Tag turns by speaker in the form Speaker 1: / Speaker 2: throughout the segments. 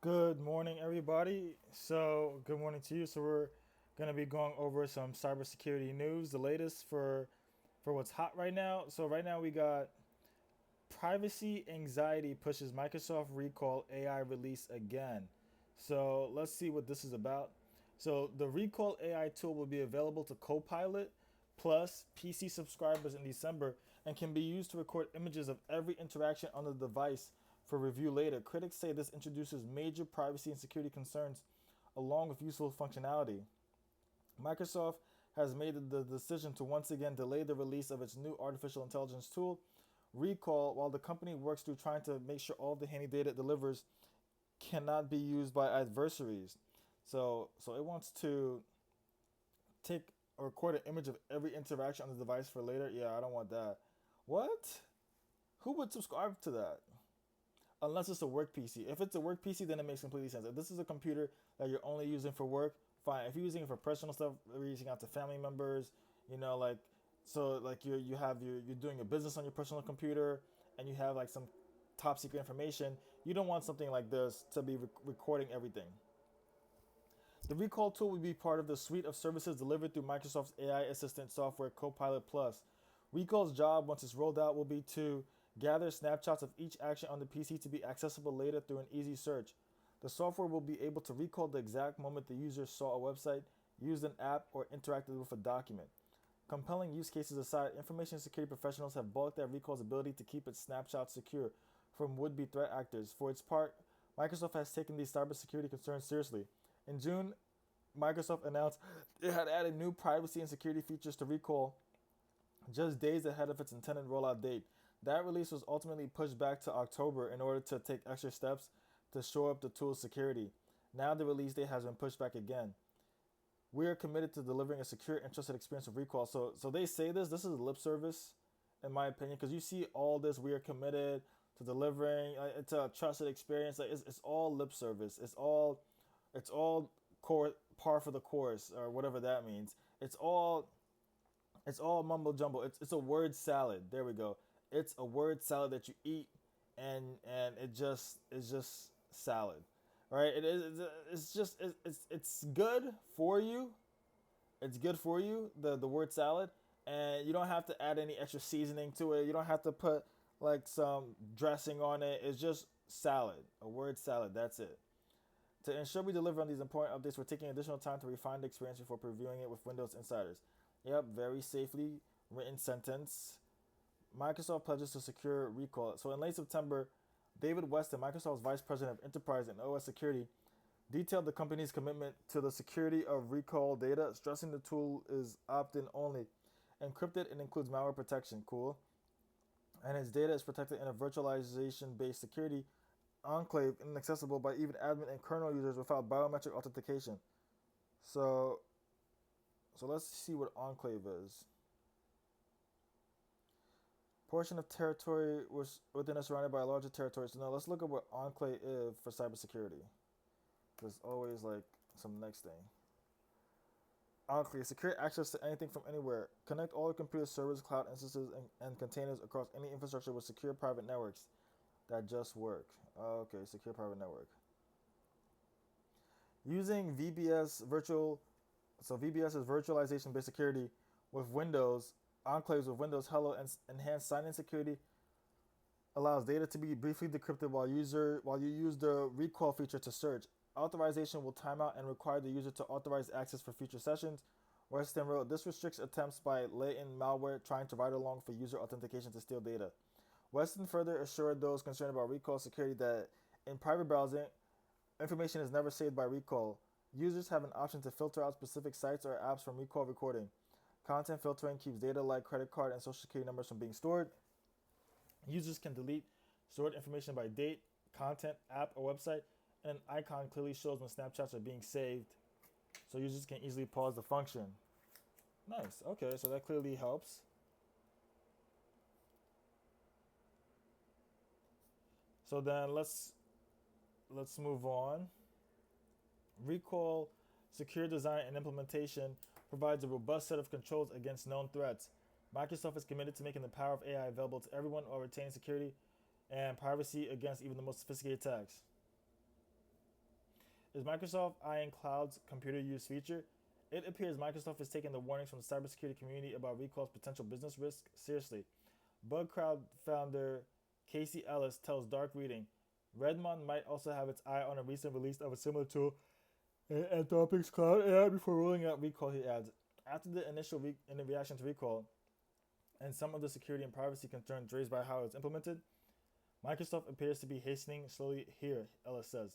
Speaker 1: Good morning, everybody. Good morning to you. We're going to be going over some cybersecurity news, the latest for what's hot right now. Right now we got privacy anxiety pushes Microsoft recall AI release again. Let's see what this is about. The Recall AI tool will be available to Copilot plus PC subscribers in December and can be used to record images of every interaction on the device for review later. Critics say this introduces major privacy and security concerns along with useful functionality. Microsoft has made the decision to once again delay the release of its new artificial intelligence tool, Recall, while the company works through trying to make sure all the handy data it delivers cannot be used by adversaries. So it wants to take or record an image of every interaction on the device for later. Yeah, I don't want that. What? Who would subscribe to that? Unless it's a work PC. If it's a work PC, then it makes completely sense. If this is a computer that you're only using for work, fine. If you're using it for personal stuff, reaching out to family members, like you're doing a business on your personal computer and you have like some top secret information, you don't want something like this to be recording everything. The Recall tool will be part of the suite of services delivered through Microsoft's AI assistant software Copilot Plus. Recall's job, once it's rolled out, will be to gather snapshots of each action on the PC to be accessible later through an easy search. The software will be able to recall the exact moment the user saw a website, used an app, or interacted with a document. Compelling use cases aside, information security professionals have balked at Recall's ability to keep its snapshots secure from would-be threat actors. For its part, Microsoft has taken these cybersecurity concerns seriously. In June, Microsoft announced it had added new privacy and security features to Recall just days ahead of its intended rollout date. That release was ultimately pushed back to October in order to take extra steps to shore up the tool's security. Now the release date has been pushed back again. We are committed to delivering a secure and trusted experience of Recall. So they say this is lip service, in my opinion, because you see all this. We are committed to delivering it's a trusted experience. Like it's all lip service. It's all par for the course or whatever that means. It's all mumbo jumbo. It's a word salad. There we go. It's a word salad that you eat, and it's just salad, right? It is. It's just it's good for you. It's good for you. The word salad, and you don't have to add any extra seasoning to it. You don't have to put like some dressing on it. It's just salad. A word salad. That's it. To ensure we deliver on these important updates, we're taking additional time to refine the experience before previewing it with Windows insiders. Yep, very safely written sentence. Microsoft pledges to secure Recall. So in late September, David Weston, Microsoft's Vice President of Enterprise and OS Security, detailed the company's commitment to the security of Recall data, stressing the tool is opt-in only, encrypted and includes malware protection. Cool. And its data is protected in a virtualization-based security enclave inaccessible by even admin and kernel users without biometric authentication. So, so let's see what enclave is. Portion of territory was within us surrounded by a larger territory. So now let's look at what enclave is for cybersecurity. There's always like some next thing. Enclave, secure access to anything from anywhere. Connect all your computer servers, cloud instances, and containers across any infrastructure with secure private networks that just work. Okay, secure private network. Using VBS virtual, so VBS is virtualization-based security with Windows, enclaves with Windows Hello and enhanced sign-in security allows data to be briefly decrypted while you use the recall feature to search. Authorization will time out and require the user to authorize access for future sessions. Weston wrote, this restricts attempts by latent malware trying to ride along for user authentication to steal data. Weston further assured those concerned about recall security that in private browsing, information is never saved by recall. Users have an option to filter out specific sites or apps from recall recording. Content filtering keeps data like credit card and social security numbers from being stored. Users can delete stored information by date, content, app, or website, and an icon clearly shows when snapshots are being saved, so users can easily pause the function. Nice. Okay, so that clearly helps. So then let's move on. Recall secure design and implementation provides a robust set of controls against known threats. Microsoft is committed to making the power of AI available to everyone while retaining security and privacy against even the most sophisticated attacks. Is Microsoft eyeing cloud's computer use feature? It appears Microsoft is taking the warnings from the cybersecurity community about recall's potential business risk seriously. BugCrowd founder Casey Ellis tells Dark Reading Redmond might also have its eye on a recent release of a similar tool in Anthropic's Cloud AI before rolling out Recall, he adds. After the initial in reaction to Recall and some of the security and privacy concerns raised by how it's implemented, Microsoft appears to be hastening slowly here, Ellis says.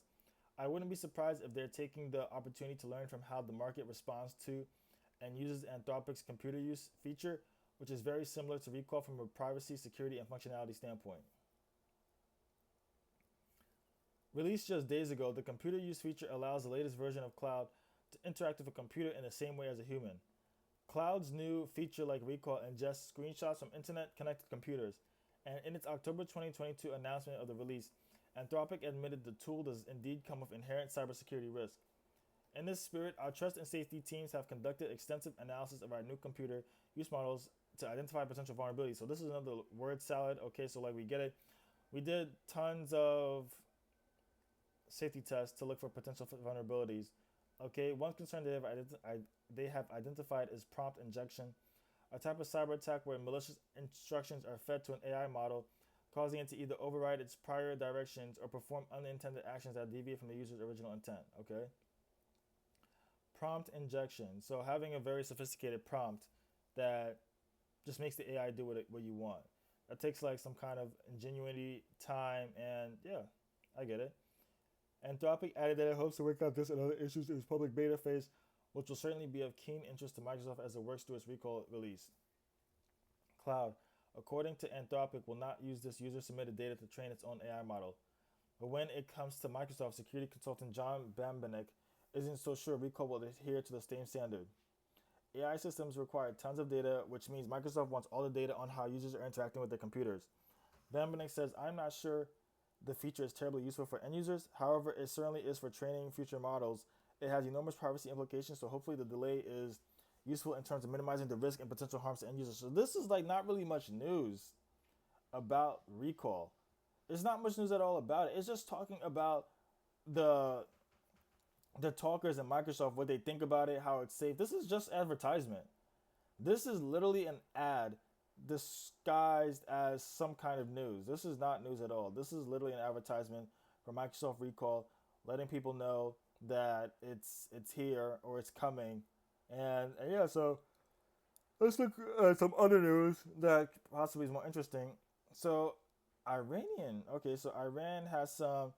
Speaker 1: I wouldn't be surprised if they're taking the opportunity to learn from how the market responds to and uses Anthropic's computer use feature, which is very similar to Recall from a privacy, security, and functionality standpoint. Released just days ago, the computer use feature allows the latest version of Cloud to interact with a computer in the same way as a human. Cloud's new feature like Recall ingests screenshots from internet-connected computers, and in its October 2022 announcement of the release, Anthropic admitted the tool does indeed come with inherent cybersecurity risk. In this spirit, our trust and safety teams have conducted extensive analysis of our new computer use models to identify potential vulnerabilities. So this is another word salad. Okay, so like we get it. We did tons of safety tests to look for potential vulnerabilities. Okay, one concern they have identified is prompt injection, a type of cyber attack where malicious instructions are fed to an AI model, causing it to either override its prior directions or perform unintended actions that deviate from the user's original intent. Okay. Prompt injection. So having a very sophisticated prompt that just makes the AI do what you want. That takes like some kind of ingenuity, time, and yeah, I get it. Anthropic added that it hopes to work out this and other issues in its public beta phase, which will certainly be of keen interest to Microsoft as it works through its Recall release. Cloud, according to Anthropic, will not use this user-submitted data to train its own AI model. But when it comes to Microsoft, security consultant John Bambenek isn't so sure Recall will adhere to the same standard. AI systems require tons of data, which means Microsoft wants all the data on how users are interacting with their computers. Bambenek says, I'm not sure the feature is terribly useful for end users. However, it certainly is for training future models. It has enormous privacy implications, so hopefully the delay is useful in terms of minimizing the risk and potential harms to end users. So this is like not really much news about Recall. There's not much news at all about it. It's just talking about the talkers at Microsoft, what they think about it, how it's safe. This is just advertisement. This is literally an ad disguised as some kind of news. This is not news at all. This is literally an advertisement for Microsoft Recall, letting people know that it's here or it's coming. And yeah, so let's look at some other news that possibly is more interesting. So Iranian, okay, so Iran has some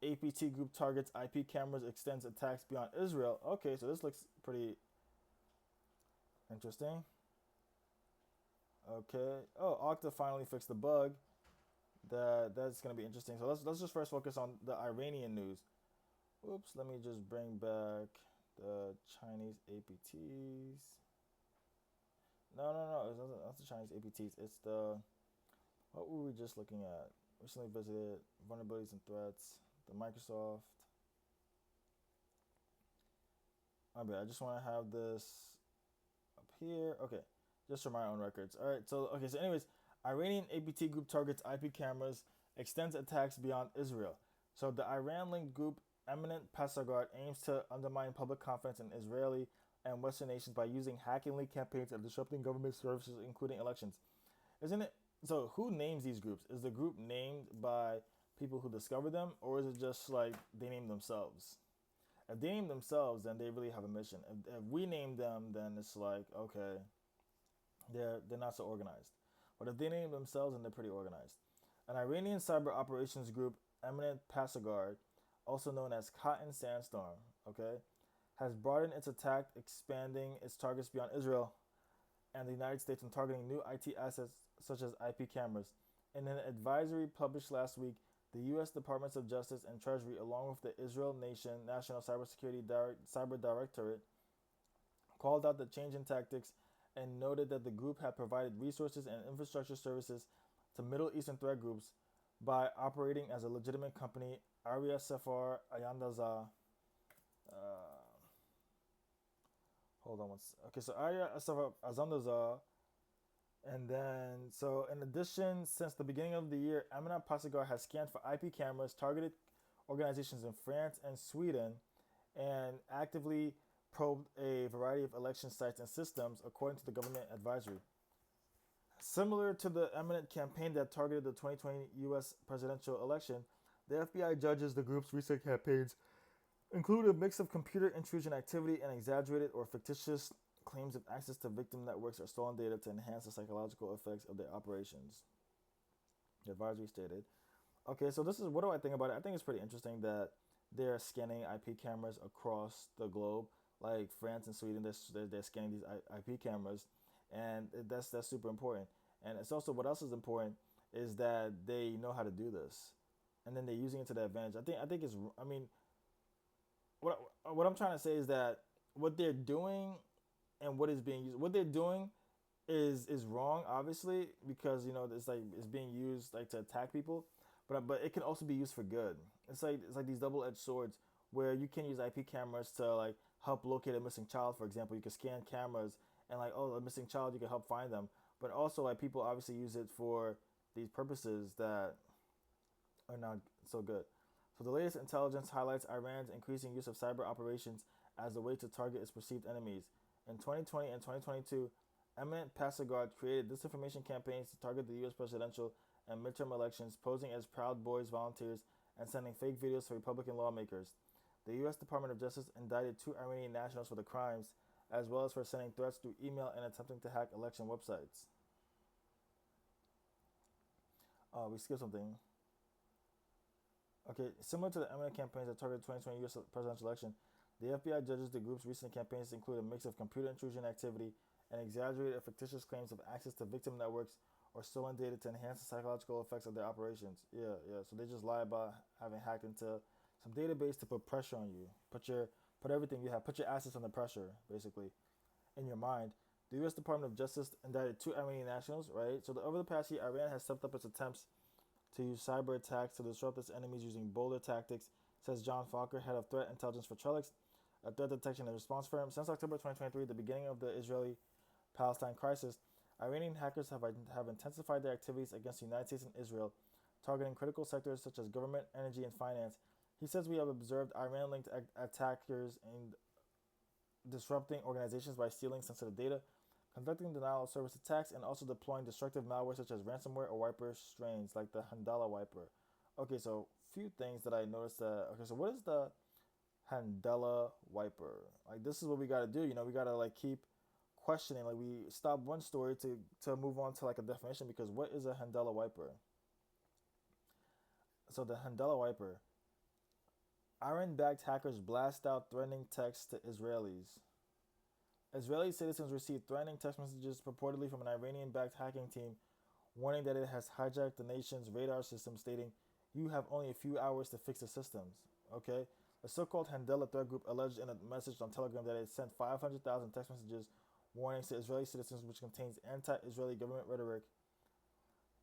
Speaker 1: APT group targets IP cameras, extends attacks beyond Israel. Okay, so this looks pretty interesting. Okay. Oh, Okta finally fixed the bug. That's gonna be interesting. So let's just first focus on the Iranian news. Oops, let me just bring back the Chinese APTs. No, it's not the Chinese APTs. It's the what were we just looking at? Recently visited vulnerabilities and threats. The Microsoft. I just want to have this up here. Okay, just for my own records. All right. So anyways, Iranian APT group targets IP cameras, extends attacks beyond Israel. So the Iran-linked group Emennet Pasargad aims to undermine public confidence in Israeli and Western nations by using hacking leak campaigns and disrupting government services, including elections. Isn't it? So who names these groups? Is the group named by people who discover them, or is it just like they name themselves? If they name themselves, then they really have a mission. If we name them, then it's like okay, they're not so organized. But if they name themselves, then they're pretty organized. An Iranian cyber operations group, Emennet Pasargad, also known as Cotton Sandstorm, okay, has broadened its attack, expanding its targets beyond Israel and the United States and targeting new IT assets such as IP cameras. In an advisory published last week, the U.S. Departments of Justice and Treasury, along with the Israel National Cybersecurity Cyber Directorate, called out the change in tactics and noted that the group had provided resources and infrastructure services to Middle Eastern threat groups by operating as a legitimate company. Arya Safar Ayandaza. Hold on one second. Okay, so Arya Safar Azandaza. And then, so in addition, since the beginning of the year, Emennet Pasargad has scanned for IP cameras, targeted organizations in France and Sweden, and actively probed a variety of election sites and systems, according to the government advisory. Similar to the Emennet campaign that targeted the 2020 U.S. presidential election, the FBI judges the group's recent campaigns include a mix of computer intrusion activity and exaggerated or fictitious claims of access to victim networks or stolen data to enhance the psychological effects of their operations. The advisory stated. Okay, so this is what do I think about it? I think it's pretty interesting that they're scanning IP cameras across the globe, like France and Sweden. They're scanning these IP cameras, and that's super important. And it's also what else is important is that they know how to do this, and then they're using it to their advantage. I think it's. I mean, what I'm trying to say is that what they're doing and what is being used, what they're doing is wrong, obviously, because it's like it's being used like to attack people, but it can also be used for good. It's like these double edged swords where you can use IP cameras to like help locate a missing child. For example, you can scan cameras and like, oh, a missing child, you can help find them. But also like people obviously use it for these purposes that are not so good. So the latest intelligence highlights Iran's increasing use of cyber operations as a way to target its perceived enemies. In 2020 and 2022, Emennet Pasargad created disinformation campaigns to target the U.S. presidential and midterm elections, posing as Proud Boys volunteers and sending fake videos to Republican lawmakers. The U.S. Department of Justice indicted 2 Iranian nationals for the crimes, as well as for sending threats through email and attempting to hack election websites. We skipped something. Okay, similar to the Emennet campaigns that targeted the 2020 U.S. presidential election, the FBI judges the group's recent campaigns to include a mix of computer intrusion activity and exaggerated or fictitious claims of access to victim networks or stolen data to enhance the psychological effects of their operations. Yeah. So they just lie about having hacked into some database to put pressure on you. Put everything you have, put your assets under pressure, basically, in your mind. The U.S. Department of Justice indicted 2 Iranian nationals, right? So over the past year, Iran has stepped up its attempts to use cyber attacks to disrupt its enemies using bolder tactics, says John Falker, head of threat intelligence for Trellix, a threat detection and response firm. Since October 2023, the beginning of the Israeli-Palestine crisis, Iranian hackers have intensified their activities against the United States and Israel, targeting critical sectors such as government, energy, and finance. He says we have observed Iran-linked attackers in disrupting organizations by stealing sensitive data, conducting denial of service attacks, and also deploying destructive malware such as ransomware or wiper strains like the Handala wiper. Okay, so few things that I noticed. Okay, so what is the Handela wiper? Like this is what we gotta do. We gotta like keep questioning. Like we stop one story to move on to like a definition because what is a Handela wiper? So the Handela wiper. Iran-backed hackers blast out threatening texts to Israelis. Israeli citizens received threatening text messages purportedly from an Iranian-backed hacking team warning that it has hijacked the nation's radar system, stating, "You have only a few hours to fix the systems." Okay? The so-called Handela threat group alleged in a message on Telegram that it sent 500,000 text messages warnings to Israeli citizens which contains anti-Israeli government rhetoric.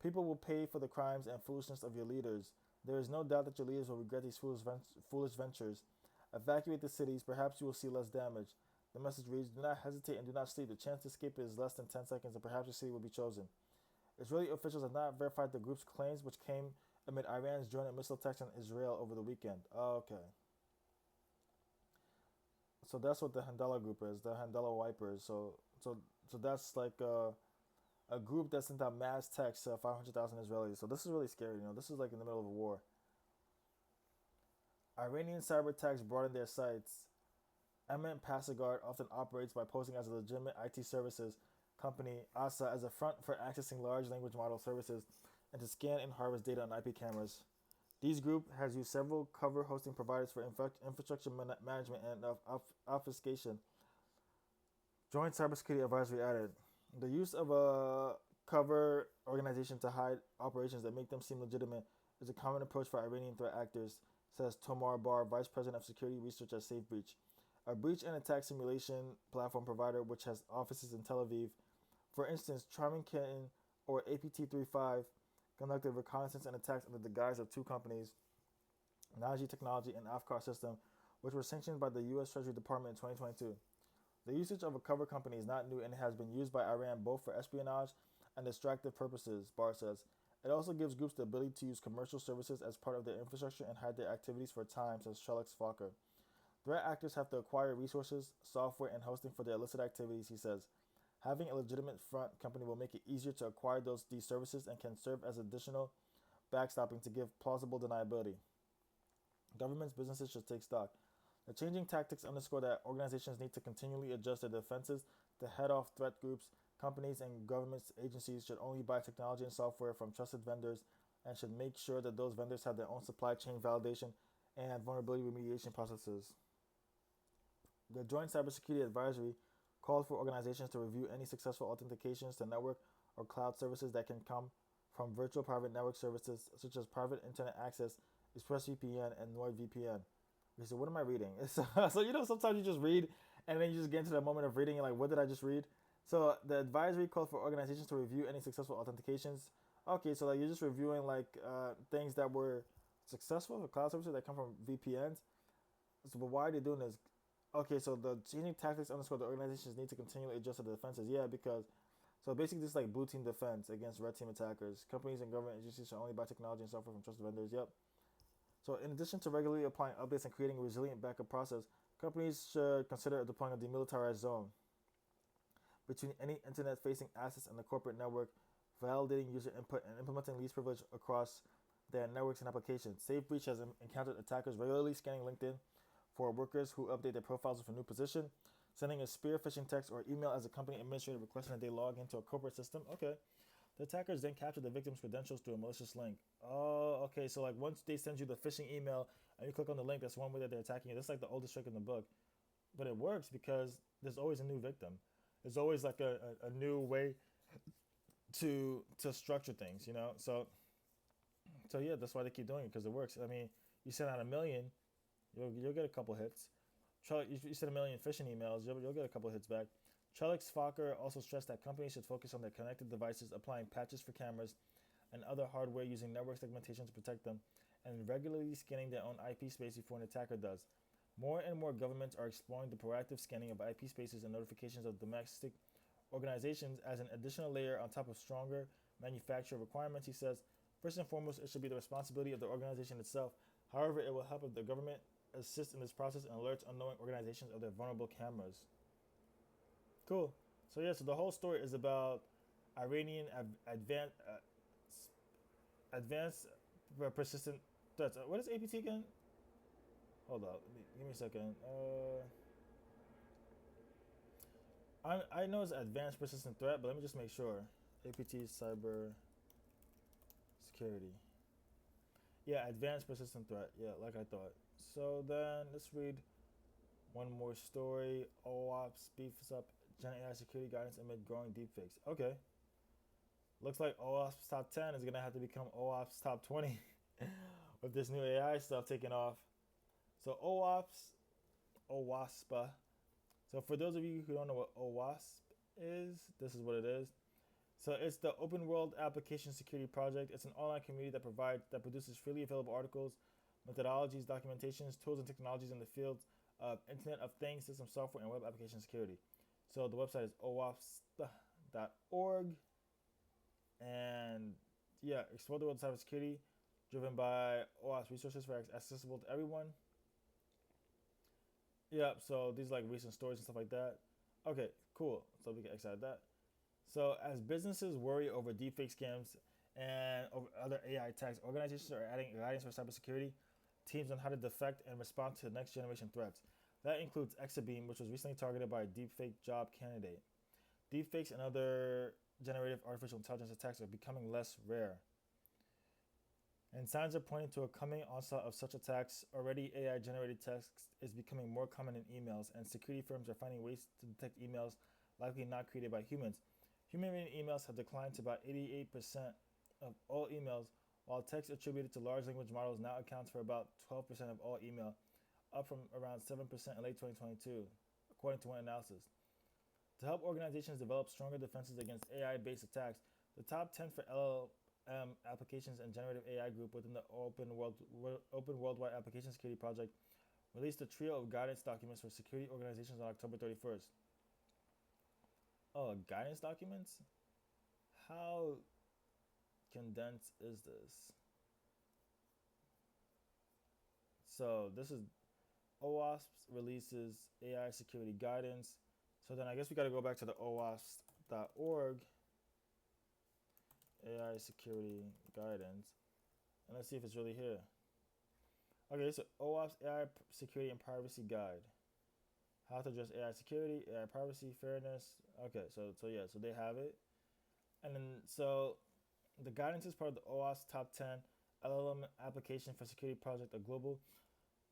Speaker 1: People will pay for the crimes and foolishness of your leaders. There is no doubt that your leaders will regret these foolish ventures. Evacuate the cities. Perhaps you will see less damage. The message reads, "Do not hesitate and do not sleep. The chance to escape is less than 10 seconds and perhaps your city will be chosen." Israeli officials have not verified the group's claims, which came amid Iran's drone and missile attacks on Israel over the weekend. Okay. So that's what the Handala group is, the Handala wipers. So that's like a group that sent out mass texts to 500,000 Israelis. So this is really scary. This is like in the middle of a war. Iranian cyber attacks broaden their sights. Emennet Pasargad often operates by posing as a legitimate IT services company, ASA, as a front for accessing large language model services and to scan and harvest data on IP cameras. These group has used several cover hosting providers for infrastructure management and obfuscation. Joint Cybersecurity Advisory added, the use of a cover organization to hide operations that make them seem legitimate is a common approach for Iranian threat actors, says Tomar Bar, Vice President of Security Research at SafeBreach, a breach and attack simulation platform provider which has offices in Tel Aviv. For instance, Charming Kitten or APT-35 conducted reconnaissance and attacks under the guise of two companies, Naji Technology and Afkar System, which were sanctioned by the U.S. Treasury Department in 2022. The usage of a cover company is not new and has been used by Iran both for espionage and distractive purposes, Barr says. It also gives groups the ability to use commercial services as part of their infrastructure and hide their activities for time, says Trellix Fokker. Threat actors have to acquire resources, software, and hosting for their illicit activities, he says. Having a legitimate front company will make it easier to acquire these services and can serve as additional backstopping to give plausible deniability. Governments, businesses should take stock. The changing tactics underscore that organizations need to continually adjust their defenses to head off threat groups. Companies and government agencies should only buy technology and software from trusted vendors and should make sure that those vendors have their own supply chain validation and vulnerability remediation processes. The Joint Cybersecurity Advisory called for organizations to review any successful authentications to network or cloud services that can come from virtual private network services such as private internet access, ExpressVPN, and NordVPN. Okay, so what am I reading? So sometimes you just read and then you just get into the moment of reading and like, what did I just read? So the advisory called for organizations to review any successful authentications. Okay, so like you're just reviewing like things that were successful for cloud services that come from VPNs. So, but why are they doing this? Okay, so the changing tactics underscore the organizations need to continually adjust their defenses. Yeah, because so basically this is like blue team defense against red team attackers. Companies and government agencies should only buy technology and software from trusted vendors. Yep. So in addition to regularly applying updates and creating a resilient backup process, companies should consider deploying a demilitarized zone between any internet-facing assets and the corporate network, validating user input and implementing least privilege across their networks and applications. SafeBreach has encountered attackers regularly scanning LinkedIn for workers who update their profiles with a new position, sending a spear phishing text or email as a company administrator requesting that they log into a corporate system. Okay. The attackers then capture the victim's credentials through a malicious link. Oh, okay. So like once they send you the phishing email and you click on the link, that's one way that they're attacking you. That's like the oldest trick in the book, but it works because there's always a new victim. There's always like a new way to structure things, you know. So yeah, that's why they keep doing it because it works. I mean, you send out a million, you'll get a couple hits. You send a million phishing emails, you'll get a couple hits back. Trellix Fokker also stressed that companies should focus on their connected devices, applying patches for cameras and other hardware using network segmentation to protect them, and regularly scanning their own IP space before an attacker does. More and more governments are exploring the proactive scanning of IP spaces and notifications of domestic organizations as an additional layer on top of stronger manufacturer requirements, he says. First and foremost, it should be the responsibility of the organization itself. However, it will help if the government assists in this process and alerts unknowing organizations of their vulnerable cameras. Cool. So yeah, so the whole story is about Iranian advanced persistent threats. What is APT again? Hold up, give me a second. I know it's advanced persistent threat, but let me just make sure. APT cyber security. Yeah, advanced persistent threat. Yeah, like I thought. So then let's read one more story. OWASP beefs up Gen AI security guidance amid growing deepfakes. Okay. Looks like OWASP's top 10 is going to have to become OWASP's top 20 with this new AI stuff taking off. So OWASP. So for those of you who don't know what OWASP is, this is what it is. So it's the Open World Application Security Project. It's an online community that produces freely available articles, methodologies, documentations, tools, and technologies in the fields of Internet of Things, system software, and web application security. So the website is owasp.org. And yeah, explore the world of cybersecurity, driven by OWASP resources for accessible to everyone. Yeah, so these are like recent stories and stuff like that. Okay, cool. So we can exit that. So as businesses worry over deepfake scams and over other AI attacks, organizations are adding guidance for cybersecurity teams on how to defect and respond to the next generation threats. That includes Exabeam, which was recently targeted by a deepfake job candidate. Deepfakes and other generative artificial intelligence attacks are becoming less rare. And signs are pointing to a coming onslaught of such attacks. Already, AI generated text is becoming more common in emails, and security firms are finding ways to detect emails likely not created by humans. Human written emails have declined to about 88% of all emails, while text attributed to large language models now accounts for about 12% of all email, up from around 7% in late 2022, according to one analysis. To help organizations develop stronger defenses against AI-based attacks, the top 10 for LLM applications and generative AI group within the Open Worldwide Application Security Project released a trio of guidance documents for security organizations on October 31st. Oh, guidance documents? How condensed is this? So this is OWASP releases AI security guidance. So then I guess we got to go back to the OWASP.org AI security guidance, and let's see if it's really here. Okay, so OWASP AI security and privacy guide. How to address AI security, AI privacy, fairness. Okay, so yeah, so they have it. And then so the guidance is part of the OWASP Top 10 LLM application for security project, a global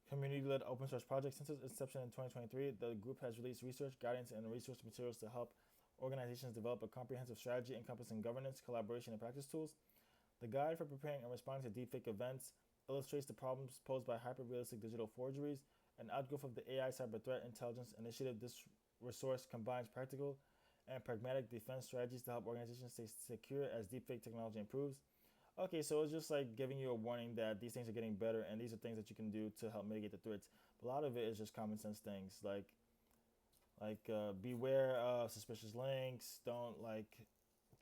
Speaker 1: community-led open source project. Since its inception in 2023, the group has released research, guidance, and resource materials to help organizations develop a comprehensive strategy encompassing governance, collaboration, and practice tools. The guide for preparing and responding to deepfake events illustrates the problems posed by hyper-realistic digital forgeries, an outgrowth of the AI Cyber Threat Intelligence Initiative. This resource combines practical and pragmatic defense strategies to help organizations stay secure as deepfake technology improves. Okay, so it's just like giving you a warning that these things are getting better, and these are things that you can do to help mitigate the threats. But a lot of it is just common sense things, beware of suspicious links. Don't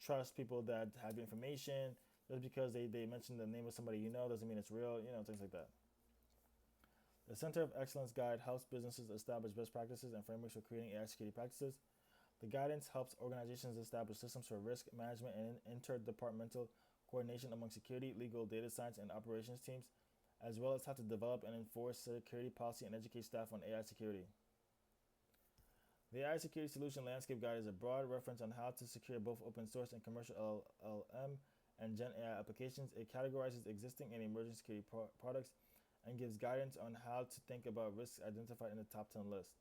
Speaker 1: trust people that have information just because they mention the name of somebody you know doesn't mean it's real. Things like that. The Center of Excellence Guide helps businesses establish best practices and frameworks for creating AI security practices. The guidance helps organizations establish systems for risk management and interdepartmental coordination among security, legal, data science, and operations teams, as well as how to develop and enforce security policy and educate staff on AI security. The AI Security Solution Landscape Guide is a broad reference on how to secure both open source and commercial LLM and Gen AI applications. It categorizes existing and emerging security products and gives guidance on how to think about risks identified in the top 10 list.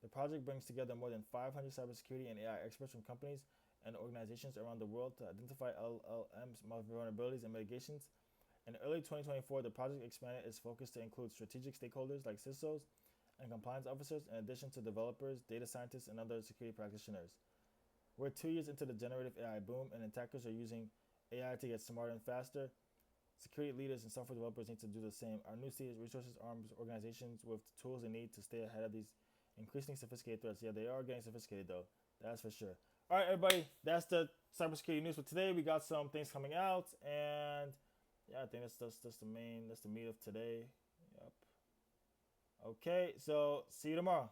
Speaker 1: The project brings together more than 500 cybersecurity and AI experts from companies and organizations around the world to identify LLMs, vulnerabilities, and mitigations. In early 2024, the project expanded its focus to include strategic stakeholders like CISOs and compliance officers, in addition to developers, data scientists, and other security practitioners. We're 2 years into the generative AI boom, and attackers are using AI to get smarter and faster. Security leaders and software developers need to do the same. Our new state resources arms organizations with the tools they need to stay ahead of these increasingly sophisticated threats. Yeah, they are getting sophisticated though. That's for sure. All right, everybody. That's the cybersecurity news for today. We got some things coming out, and yeah, I think that's the meat of today. Yep. Okay, so see you tomorrow.